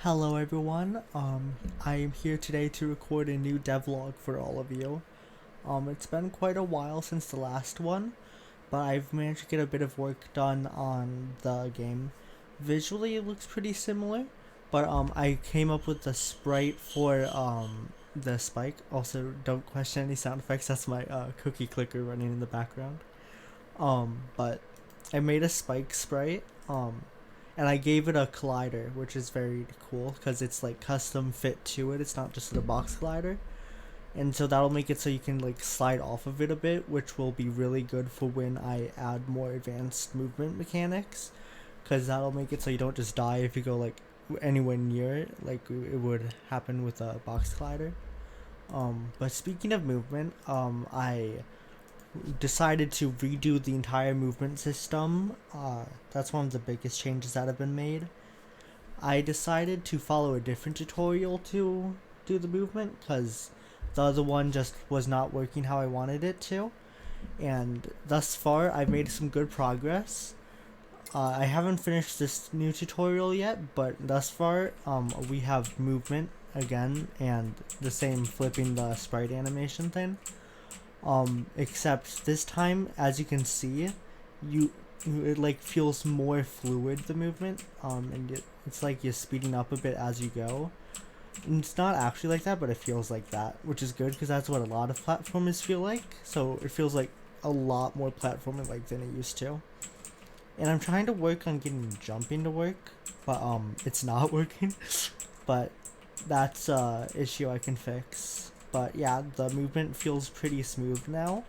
Hello everyone, I am here today to record a new devlog for all of you. It's been quite a while since the last one, but I've managed to get a bit of work done on the game. Visually it looks pretty similar, but I came up with the sprite for the spike. Also, don't question any sound effects, that's my cookie clicker running in the background. But I made a spike sprite, and I gave it a collider, which is very cool because it's like custom fit to it. It's not just a box collider, and so that'll make it so you can like slide off of it a bit, which will be really good for when I add more advanced movement mechanics, because that'll make it so you don't just die if you go like anywhere near it, like it would happen with a box collider. But speaking of movement, I decided to redo the entire movement system. That's one of the biggest changes that have been made. I decided to follow a different tutorial to do the movement because the other one just was not working how I wanted it to. And thus far, I've made some good progress. I haven't finished this new tutorial yet, but thus far, we have movement again and the same flipping the sprite animation thing. Except this time, as you can see, it like feels more fluid, the movement, and it's like you're speeding up a bit as you go. And it's not actually like that, but it feels like that, which is good because that's what a lot of platformers feel like. So it feels like a lot more platformer like than it used to. And I'm trying to work on getting jumping to work, but it's not working. But that's a issue I can fix. But yeah, the movement feels pretty smooth now.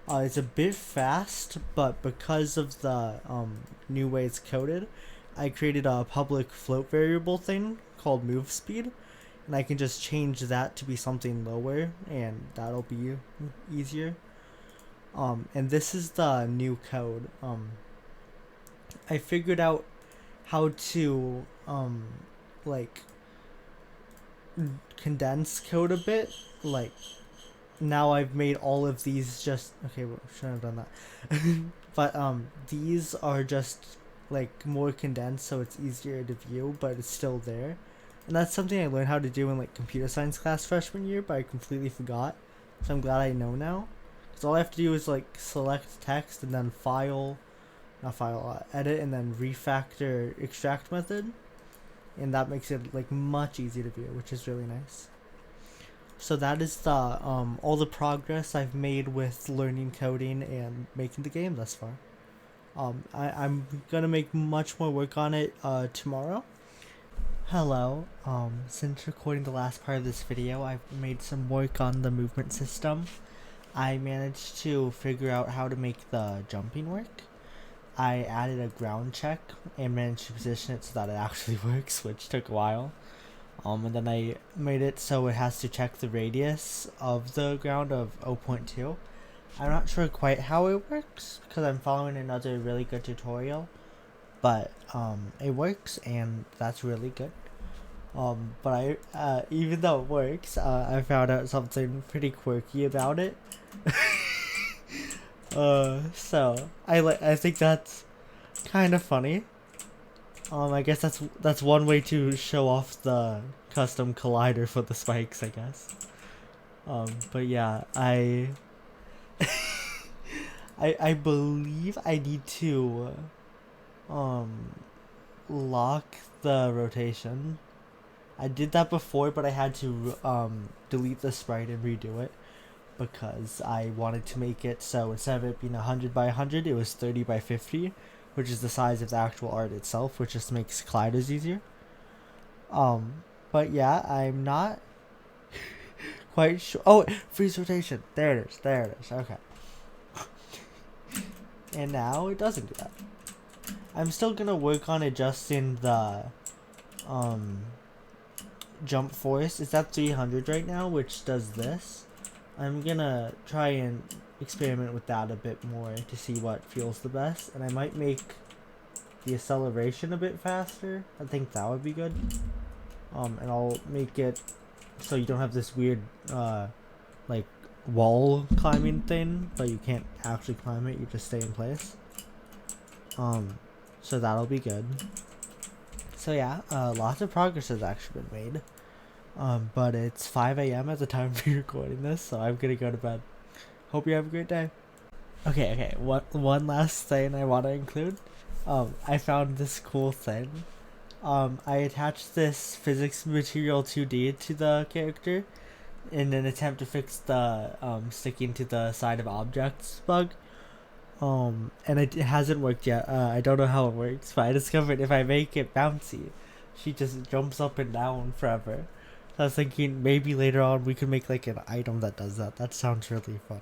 It's a bit fast, but because of the new way it's coded, I created a public float variable thing called move speed, and I can just change that to be something lower, and that'll be easier. And this is the new code. I figured out how to like condense code a bit. Like now I've made all of these just okay. Well, shouldn't have done that. But these are just like more condensed, so it's easier to view, but it's still there. And that's something I learned how to do in like computer science class freshman year, but I completely forgot. So I'm glad I know now. Because all I have to do is like select text and then file, not file, edit, and then refactor extract method, and that makes it like much easier to view, which is really nice. So that is the all the progress I've made with learning coding and making the game thus far. I'm gonna make much more work on it tomorrow. Hello. Since recording the last part of this video, I've made some work on the movement system. I managed to figure out how to make the jumping work. I added a ground check and managed to position it so that it actually works, which took a while. And then I made it so it has to check the radius of the ground of 0.2. I'm not sure quite how it works because I'm following another really good tutorial, but it works and that's really good. But even though it works, I found out something pretty quirky about it. So I think that's kind of funny. I guess that's one way to show off the custom collider for the spikes, I guess. But yeah, I believe I need to lock the rotation. I did that before, but I had to delete the sprite and redo it because I wanted to make it so instead of it being 100 by 100, it was 30 by 50, which is the size of the actual art itself, which just makes colliders easier. But yeah, I'm not quite sure. Oh, freeze rotation. There it is. There it is. Okay. And now it doesn't do that. I'm still gonna work on adjusting the jump force. It's at 300 right now, which does this. I'm gonna try and experiment with that a bit more to see what feels the best, and I might make the acceleration a bit faster. I think that would be good. And I'll make it so you don't have this weird like wall climbing thing, but you can't actually climb it, you just stay in place. So that'll be good. So yeah, lots of progress has actually been made. But it's 5 a.m. at the time we're recording this, so I'm gonna go to bed. Hope you have a great day. Okay. One last thing I want to include. I found this cool thing. I attached this physics material 2D to the character in an attempt to fix the sticking to the side of objects bug. And it hasn't worked yet. I don't know how it works, but I discovered if I make it bouncy, she just jumps up and down forever. So I was thinking maybe later on we could make like an item that does that. That sounds really fun.